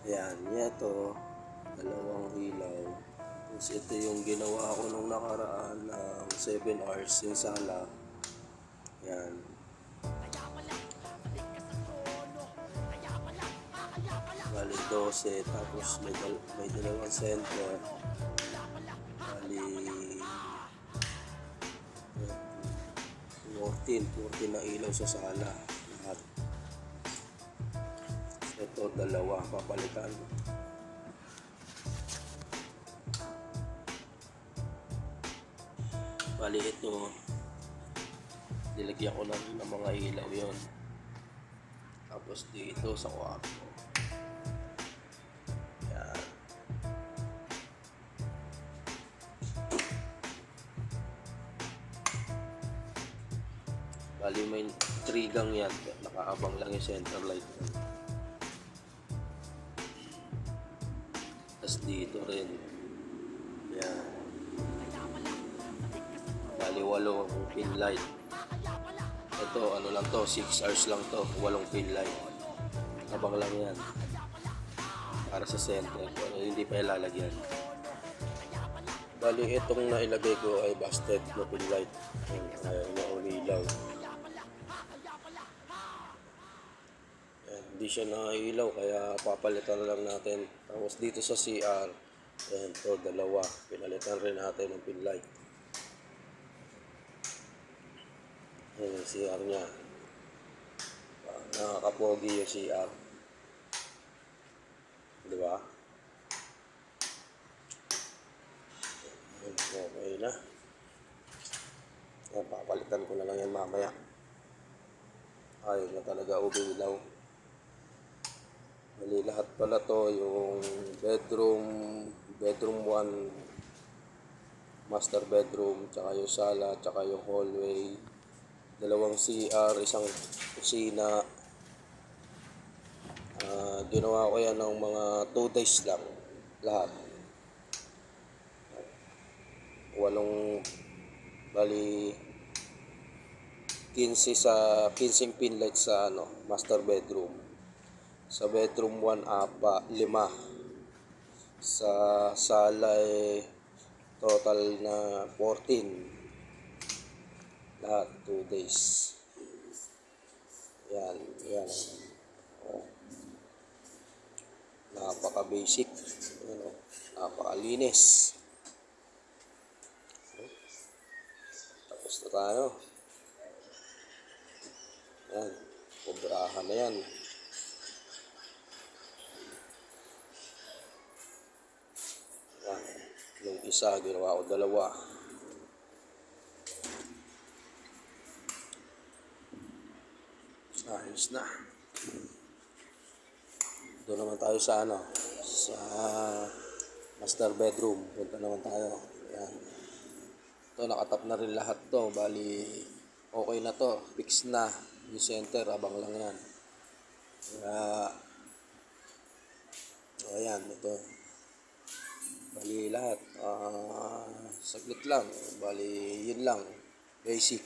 Ayan, ito, dalawang ilaw. Tapos ito yung ginawa ko nung nakaraan ng 7 hours yung sala. Ayan. Bali 12, tapos may dalawang center. Bali 14 na ilaw sa sala. Lahat. Ito, dalawa papalitan. Bali ito, nilagyan ko lang ng mga ilaw yon. Tapos dito sa kwarto. Yan. Bali may 3 gang yan. Nakaabang lang yung center light. Tapos dito rin. Yan. Bali 8 pin light. Ito ano lang to, 6 hours lang to, 8 pin light. Abang lang yan. Para sa center, pero hindi pa ilalagyan. Bali itong nailagay ko ay busted na pin light. Na umilaw. Hindi siya nakailaw kaya papalitan lang natin. Tapos dito sa CR, ayan to, dalawa. Pinalitan rin natin ng pin light. Ayan yung CR nya. Nakakapogi yung CR. Diba? Okay na. Ayan, papalitan ko na lang yan mamaya. Ayun na talaga umilaw. Bali lahat pala to, yung bedroom 1, master bedroom, tsaka yung sala, tsaka yung hallway, dalawang CR, isang kusina. Ginawa ko yan ng mga 2 days lang lahat. Bali 15 pin light sa master bedroom. Sa bedroom 1, 5. Sa sala total na 14. Lahat 2 days. Yan. Napaka-basic. Napakalinis. Tapos na tayo. Yan. Kubrahan na yan. Yung isa, ginawa ko 2. Ayos na. Doon naman tayo sa sa master bedroom. Punta naman tayo. Ayan. Ito, nakatap na rin lahat to. Bali, okay na to. Fix na. Yung center, abang lang yan. Kaya, ayan, ito. Bali lahat, saglit lang. Bali, yun lang. Basic.